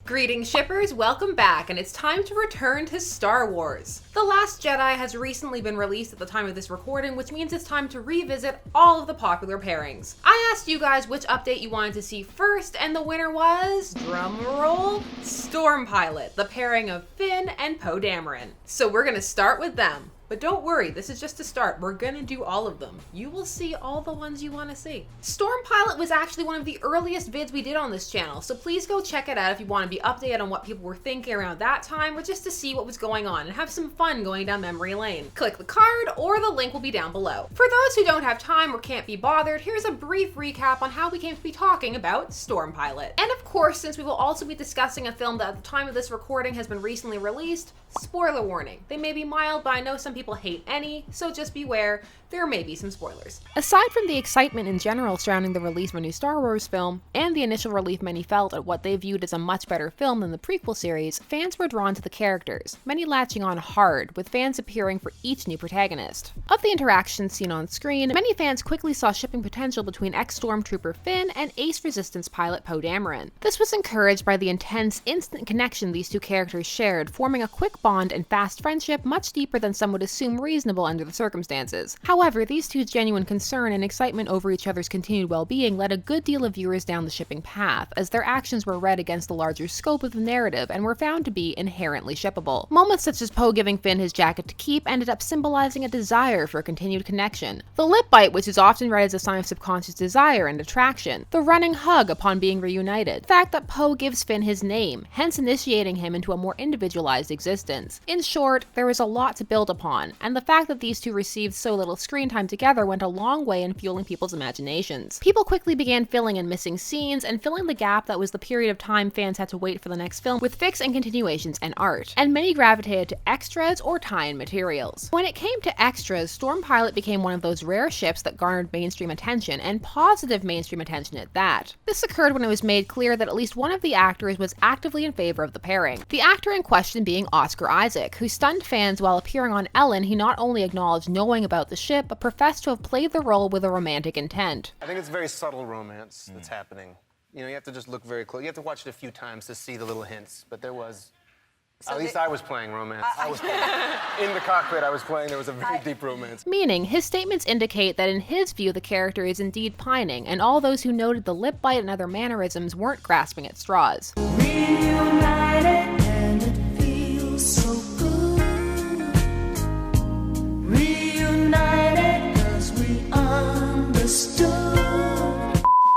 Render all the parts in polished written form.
Greetings shippers, welcome back, and it's time to return to Star Wars. The Last Jedi has recently been released at the time of this recording, which means it's time to revisit all of the popular pairings. I asked you guys which update you wanted to see first, and the winner was, drumroll, Stormpilot, the pairing of Finn and Poe Dameron. So we're gonna start with them. But don't worry, this is just a start. We're gonna do all of them. You will see all the ones you wanna see. Stormpilot was actually one of the earliest vids we did on this channel, so please go check it out if you wanna be updated on what people were thinking around that time, or just to see what was going on and have some fun going down memory lane. Click the card, or the link will be down below. For those who don't have time or can't be bothered, here's a brief recap on how we came to be talking about Stormpilot. And of course, since we will also be discussing a film that at the time of this recording has been recently released, spoiler warning. They may be mild, but I know some people hate any, so just beware, there may be some spoilers. Aside from the excitement in general surrounding the release of a new Star Wars film, and the initial relief many felt at what they viewed as a much better film than the prequel series, fans were drawn to the characters, many latching on hard, with fans appearing for each new protagonist. Of the interactions seen on screen, many fans quickly saw shipping potential between ex-Stormtrooper Finn and Ace Resistance pilot Poe Dameron. This was encouraged by the intense, instant connection these two characters shared, forming a quick bond and fast friendship much deeper than some would assume reasonable under the circumstances. However, these two's genuine concern and excitement over each other's continued well-being led a good deal of viewers down the shipping path, as their actions were read against the larger scope of the narrative and were found to be inherently shippable. Moments such as Poe giving Finn his jacket to keep ended up symbolizing a desire for a continued connection. The lip bite, which is often read as a sign of subconscious desire and attraction. The running hug upon being reunited. The fact that Poe gives Finn his name, hence initiating him into a more individualized existence. In short, there was a lot to build upon, and the fact that these two received so little screen time together went a long way in fueling people's imaginations. People quickly began filling in missing scenes and filling the gap that was the period of time fans had to wait for the next film with fics and continuations and art, and many gravitated to extras or tie-in materials. When it came to extras, Stormpilot became one of those rare ships that garnered mainstream attention, and positive mainstream attention at that. This occurred when it was made clear that at least one of the actors was actively in favor of the pairing. The actor in question being Oscar Isaac, who stunned fans while appearing on Ellen. He not only acknowledged knowing about the ship, but professed to have played the role with a romantic intent. I think it's very subtle romance that's happening. You know, you have to just look very close. You have to watch it a few times to see the little hints, but there was... So at least I was playing romance. I was playing. In the cockpit, I was playing. There was a very deep romance. Meaning, his statements indicate that in his view, the character is indeed pining, and all those who noted the lip bite and other mannerisms weren't grasping at straws. Reunited and it feels so good. Reunited 'cause we understood.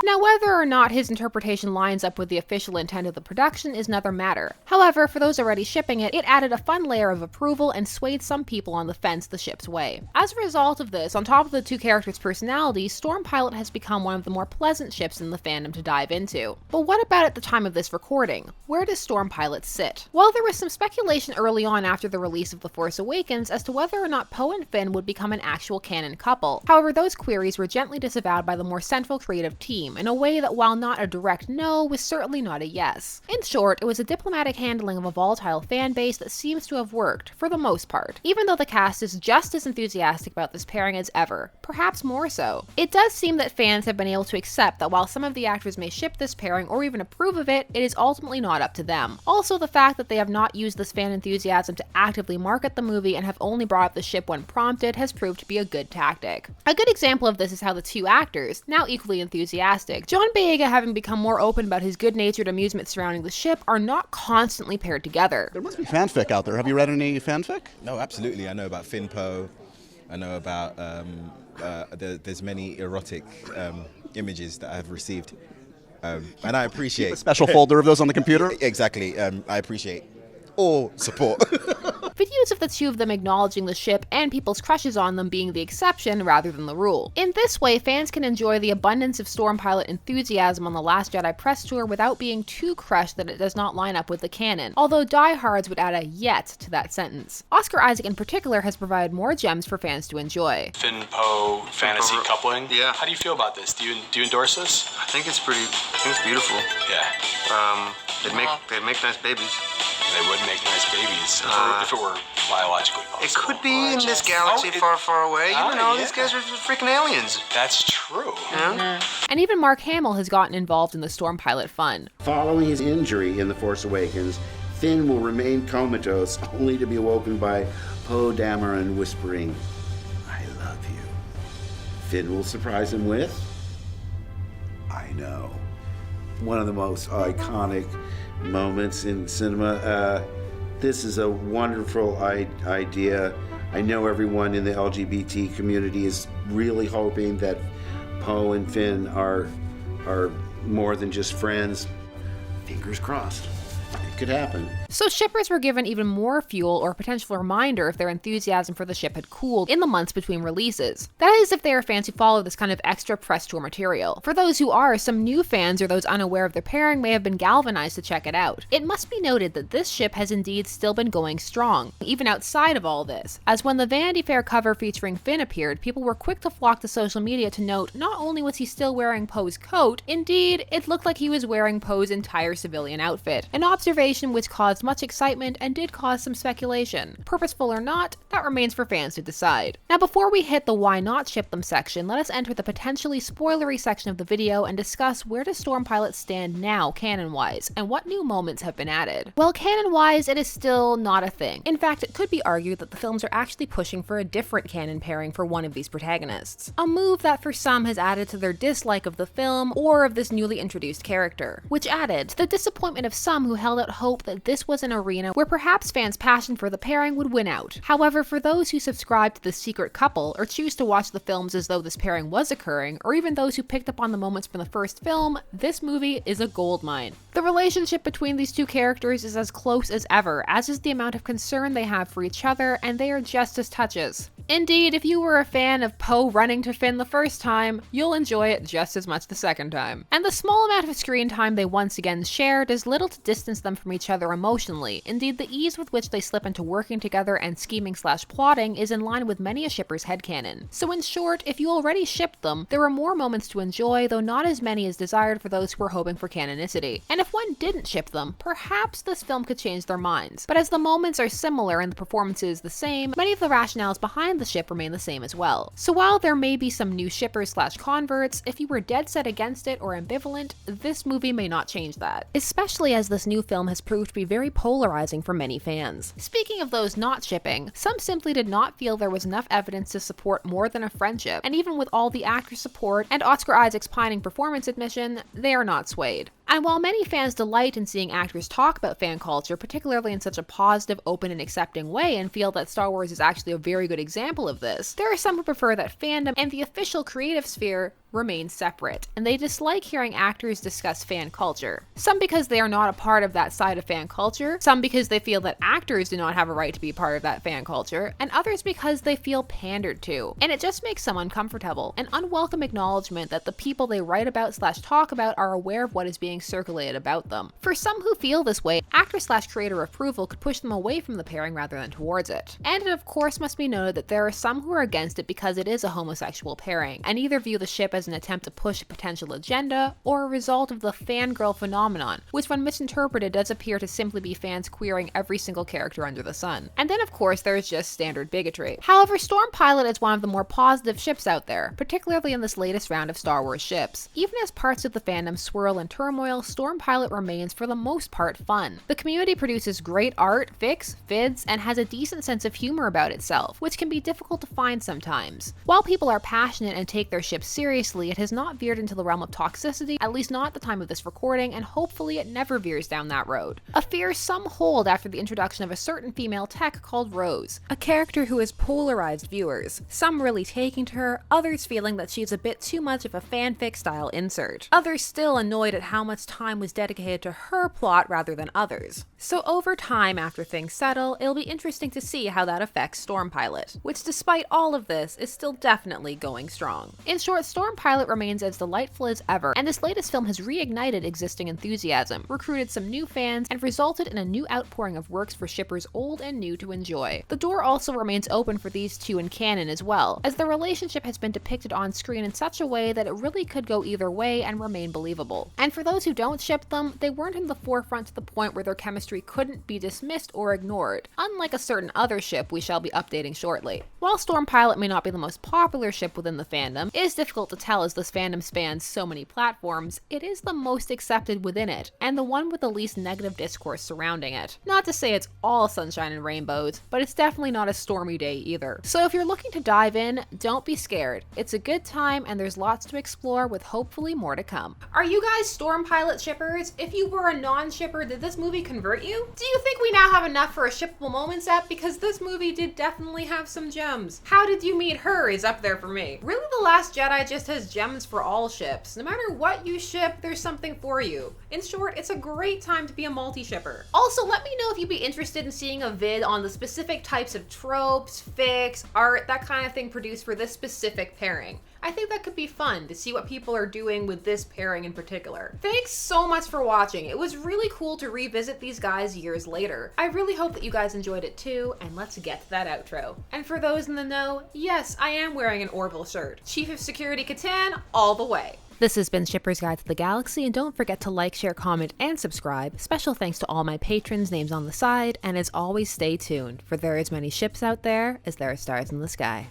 Now, whether or not his interpretation lines up with the official intent of the production is another matter. However, for those already shipping it, it added a fun layer of approval and swayed some people on the fence the ship's way. As a result of this, on top of the two characters' personalities, Stormpilot has become one of the more pleasant ships in the fandom to dive into. But what about at the time of this recording? Where does Stormpilot sit? Well, there was some speculation early on after the release of The Force Awakens as to whether or not Poe and Finn would become an actual canon couple. However, those queries were gently disavowed by the more central creative team, in a way that, while not a direct no, was certainly not a yes. In short, it was a diplomatic handling of a volatile fan base that seems to have worked, for the most part, even though the cast is just as enthusiastic about this pairing as ever, perhaps more so. It does seem that fans have been able to accept that while some of the actors may ship this pairing or even approve of it, it is ultimately not up to them. Also, the fact that they have not used this fan enthusiasm to actively market the movie and have only brought up the ship when prompted has proved to be a good tactic. A good example of this is how the two actors, now equally enthusiastic, John Boyega having become more open about his good-natured amusement surrounding the ship, are not constantly paired together. There must be fanfic out there. Have you read any fanfic? No, absolutely. I know about Finnpoe. I know about, there's many erotic images that I've received. And I appreciate... Keep a special folder of those on the computer? Exactly. I appreciate all support. Videos of the two of them acknowledging the ship and people's crushes on them being the exception rather than the rule. In this way, fans can enjoy the abundance of Stormpilot enthusiasm on the Last Jedi press tour without being too crushed that it does not line up with the canon, although diehards would add a yet to that sentence. Oscar Isaac in particular has provided more gems for fans to enjoy. Finn-Poe fantasy coupling. Yeah. How do you feel about this? Do you endorse this? I think it's beautiful. Yeah. They'd make nice babies. They would make nice babies if it were biologically possible. It could be in this galaxy far, far away. You know, these guys are freaking aliens. That's true. Yeah? And even Mark Hamill has gotten involved in the Stormpilot fun. Following his injury in The Force Awakens, Finn will remain comatose, only to be awoken by Poe Dameron whispering, "I love you." Finn will surprise him with, "I know." One of the most iconic moments in cinema. This is a wonderful idea. I know everyone in the LGBT community is really hoping that Poe and Finn are more than just friends. Fingers crossed. It could happen. So shippers were given even more fuel or potential reminder if their enthusiasm for the ship had cooled in the months between releases. That is, if they are fans who follow this kind of extra press tour material. For those who are, some new fans or those unaware of their pairing may have been galvanized to check it out. It must be noted that this ship has indeed still been going strong, even outside of all this, as when the Vanity Fair cover featuring Finn appeared, people were quick to flock to social media to note not only was he still wearing Poe's coat, indeed, it looked like he was wearing Poe's entire civilian outfit, an observation which caused much excitement and did cause some speculation. Purposeful or not, that remains for fans to decide. Now before we hit the why not ship them section, let us enter the potentially spoilery section of the video and discuss where does Stormpilot stand now canon-wise, and what new moments have been added. Well, canon-wise, it is still not a thing. In fact, it could be argued that the films are actually pushing for a different canon pairing for one of these protagonists. A move that for some has added to their dislike of the film or of this newly introduced character, which added to the disappointment of some who held out hope that this was an arena where perhaps fans' passion for the pairing would win out. However, for those who subscribe to the secret couple or choose to watch the films as though this pairing was occurring, or even those who picked up on the moments from the first film, this movie is a goldmine. The relationship between these two characters is as close as ever, as is the amount of concern they have for each other, and they are just as touches. Indeed, if you were a fan of Poe running to Finn the first time, you'll enjoy it just as much the second time. And the small amount of screen time they once again share does little to distance them from each other emotionally. Indeed, the ease with which they slip into working together and scheming/plotting is in line with many a shipper's headcanon. So in short, if you already shipped them, there were more moments to enjoy, though not as many as desired for those who were hoping for canonicity. And if one didn't ship them, perhaps this film could change their minds. But as the moments are similar and the performances the same, many of the rationales behind the ship remain the same as well. So while there may be some new shippers/converts, if you were dead set against it or ambivalent, this movie may not change that. Especially as this new film has proved to be very polarizing for many fans. Speaking of those not shipping, some simply did not feel there was enough evidence to support more than a friendship, and even with all the actor support and Oscar Isaac's pining performance admission, they are not swayed. And while many fans delight in seeing actors talk about fan culture, particularly in such a positive, open, and accepting way, and feel that Star Wars is actually a very good example of this, there are some who prefer that fandom and the official creative sphere remain separate, and they dislike hearing actors discuss fan culture. Some because they are not a part of that side of fan culture, some because they feel that actors do not have a right to be part of that fan culture, and others because they feel pandered to. And it just makes some uncomfortable, an unwelcome acknowledgement that the people they write about/talk about are aware of what is being circulated about them. For some who feel this way, actor/creator approval could push them away from the pairing rather than towards it. And it of course must be noted that there are some who are against it because it is a homosexual pairing, and either view the ship as an attempt to push a potential agenda, or a result of the fangirl phenomenon, which when misinterpreted does appear to simply be fans queering every single character under the sun. And then of course there's just standard bigotry. However, Stormpilot is one of the more positive ships out there, particularly in this latest round of Star Wars ships. Even as parts of the fandom swirl in turmoil, Stormpilot remains for the most part fun. The community produces great art, fics, vids, and has a decent sense of humor about itself, which can be difficult to find sometimes. While people are passionate and take their ships seriously, it has not veered into the realm of toxicity, at least not at the time of this recording, and hopefully it never veers down that road. A fear some hold after the introduction of a certain female tech called Rose, a character who has polarized viewers, some really taking to her, others feeling that she's a bit too much of a fanfic style insert, others still annoyed at how much time was dedicated to her plot rather than others. So over time, after things settle, it'll be interesting to see how that affects Stormpilot, which despite all of this is still definitely going strong. In short, Stormpilot Stormpilot remains as delightful as ever, and this latest film has reignited existing enthusiasm, recruited some new fans, and resulted in a new outpouring of works for shippers old and new to enjoy. The door also remains open for these two in canon as well, as their relationship has been depicted on screen in such a way that it really could go either way and remain believable. And for those who don't ship them, they weren't in the forefront to the point where their chemistry couldn't be dismissed or ignored, unlike a certain other ship we shall be updating shortly. While Stormpilot may not be the most popular ship within the fandom, it is difficult to tell as this fandom spans so many platforms, it is the most accepted within it, and the one with the least negative discourse surrounding it. Not to say it's all sunshine and rainbows, but it's definitely not a stormy day either. So if you're looking to dive in, don't be scared. It's a good time and there's lots to explore with hopefully more to come. Are you guys Stormpilot shippers? If you were a non-shipper, did this movie convert you? Do you think we now have enough for a shippable moments app? Because this movie did definitely have some gems. How did you meet her is up there for me. Really, The Last Jedi just has gems for all ships. No matter what you ship, there's something for you. In short, it's a great time to be a multi-shipper. Also, let me know if you'd be interested in seeing a vid on the specific types of tropes, fics, art, that kind of thing produced for this specific pairing. I think that could be fun to see what people are doing with this pairing in particular. Thanks so much for watching. It was really cool to revisit these guys years later. I really hope that you guys enjoyed it too, and let's get to that outro. And for those in the know, yes, I am wearing an Orville shirt. Chief of Security Catan, all the way. This has been Shipper's Guide to the Galaxy, and don't forget to like, share, comment, and subscribe. Special thanks to all my patrons, names on the side, and as always, stay tuned, for there are as many ships out there as there are stars in the sky.